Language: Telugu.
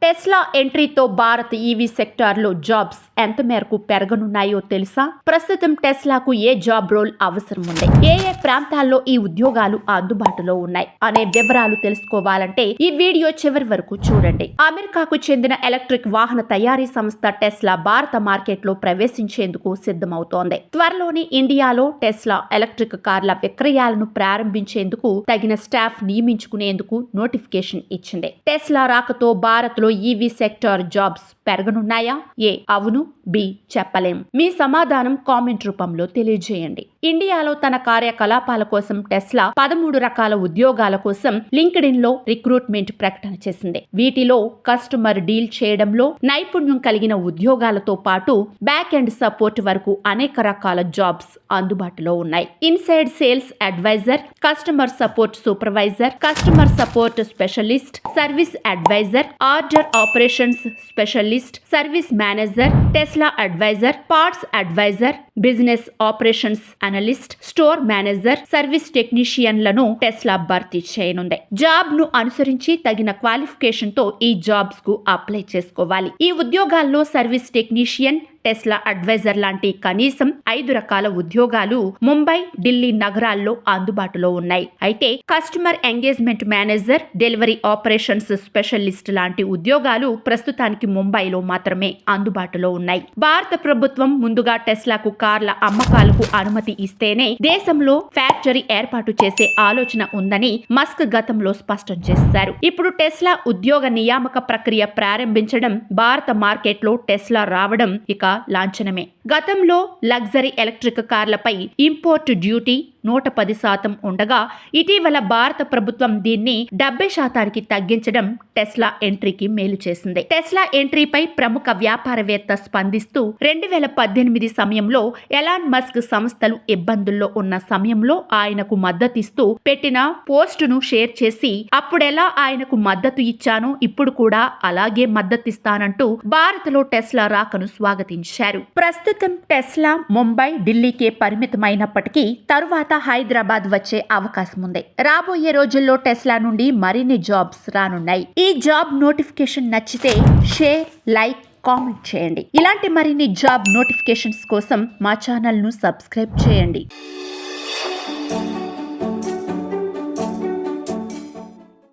టెస్లా ఎంట్రీతో భారత్ ఈవీ సెక్టార్లో జాబ్స్ ఎంత మేరకు పెరగనున్నాయో తెలుసా? ప్రస్తుతం టెస్లాకు ఏ జాబ్ రోల్ అవసరం ఉంది, ఏ ప్రాంతాల్లో ఈ ఉద్యోగాలు అందుబాటులో ఉన్నాయి అనే వివరాలు తెలుసుకోవాలంటే ఈ వీడియో చివరి వరకు చూడండి. అమెరికాకు చెందిన ఎలక్ట్రిక్ వాహన తయారీ సంస్థ టెస్లా భారత మార్కెట్లో ప్రవేశించేందుకు సిద్ధమవుతోంది. త్వరలోని ఇండియాలో టెస్లా ఎలక్ట్రిక్ కార్ల విక్రయాలను ప్రారంభించేందుకు తగిన స్టాఫ్ నియమించుకునేందుకు నోటిఫికేషన్ ఇచ్చింది. టెస్లా రాకతో భారత్ లో ఈవీ సెక్టార్ జాబ్స్ పెరగనున్నాయా? ఏ అవును, బి చెప్పలేం. మీ సమాధానం కామెంట్ రూపంలో తెలియజేయండి. ఇండియాలో తన కార్యకలాపాల కోసం టెస్లా 13 రకాల ఉద్యోగాల కోసం లింక్డ్ఇన్ లో రిక్రూట్మెంట్ ప్రకటన చేసింది. వీటిలో కస్టమర్ డీల్ చేయడంలో నైపుణ్యం కలిగిన ఉద్యోగాలతో పాటు బ్యాక్ ఎండ్ సపోర్ట్ వరకు అనేక రకాల జాబ్స్ అందుబాటులో ఉన్నాయి. Inside sales advisor, customer support supervisor, customer support specialist, service advisor, order operations specialist, service manager, Tesla advisor, parts advisor, business operations analyst, store manager, service టెక్నీషియన్లను టెస్లా భర్తీ చేయనుంది. జాబ్ ను అనుసరించి తగిన క్వాలిఫికేషన్ తో ఈ జాబ్స్ కు అప్లై చేసుకోవాలి. ఈ ఉద్యోగాల్లో సర్వీస్ టెక్నీషియన్, టెస్లా అడ్వైజర్ లాంటి కనీసం 5 రకాల ఉద్యోగాలు ముంబై, ఢిల్లీ నగరాల్లో అందుబాటులో ఉన్నాయి. అయితే customer engagement manager, delivery operations specialist లాంటి ఉద్యోగాలు ప్రస్తుతానికి ముంబైలో మాత్రమే అందుబాటులో ఉన్నాయి. భారత ప్రభుత్వం ముందుగా టెస్లాకు కార్ల అమ్మకాలకు అనుమతి ఇస్తేనే దేశంలో ఫ్యాక్టరీ ఏర్పాటు చేసే ఆలోచన ఉందని మస్క్ గతంలో స్పష్టం చేశారు. ఇప్పుడు టెస్లా ఉద్యోగ నియామక ప్రక్రియ ప్రారంభించడం, భారత మార్కెట్లో టెస్లా రావడం ఇక లాంఛనమే. గతంలో లగ్జరీ ఎలక్ట్రిక్ కార్లపై ఇంపోర్ట్ డ్యూటీ 110% ఉండగా ఇటీవల భారత ప్రభుత్వం దీన్ని 70% తగ్గించడం టెస్లా ఎంట్రీకి మేలు చేసింది. టెస్లా ఎంట్రీపై ప్రముఖ వ్యాపారవేత్త స్పందిస్తూ 2018 సమయంలో ఎలాన్ మస్క్ సంస్థలు ఇబ్బందుల్లో ఉన్న సమయంలో ఆయనకు మద్దతిస్తూ పెట్టిన పోస్టును షేర్ చేసి అప్పుడెలా ఆయనకు మద్దతు ఇచ్చానో ఇప్పుడు కూడా అలాగే మద్దతిస్తానంటూ భారత్లో టెస్లా రాకను స్వాగతించారు. ప్రస్తుతం టెస్లా ముంబై, ఢిల్లీకే పరిమితమైనప్పటికీ తరువాత హైదరాబాద్ వచ్చే అవకాశం ఉంది. రాబోయే రోజుల్లో టెస్లా నుండి మరిన్ని జాబ్స్ రానున్నాయి. ఈ జాబ్ నోటిఫికేషన్ నచ్చితే షేర్, లైక్, కామెంట్ చేయండి. ఇలాంటి మరిన్ని జాబ్ నోటిఫికేషన్స్ కోసం మా ఛానల్ ను సబ్స్క్రైబ్ చేయండి.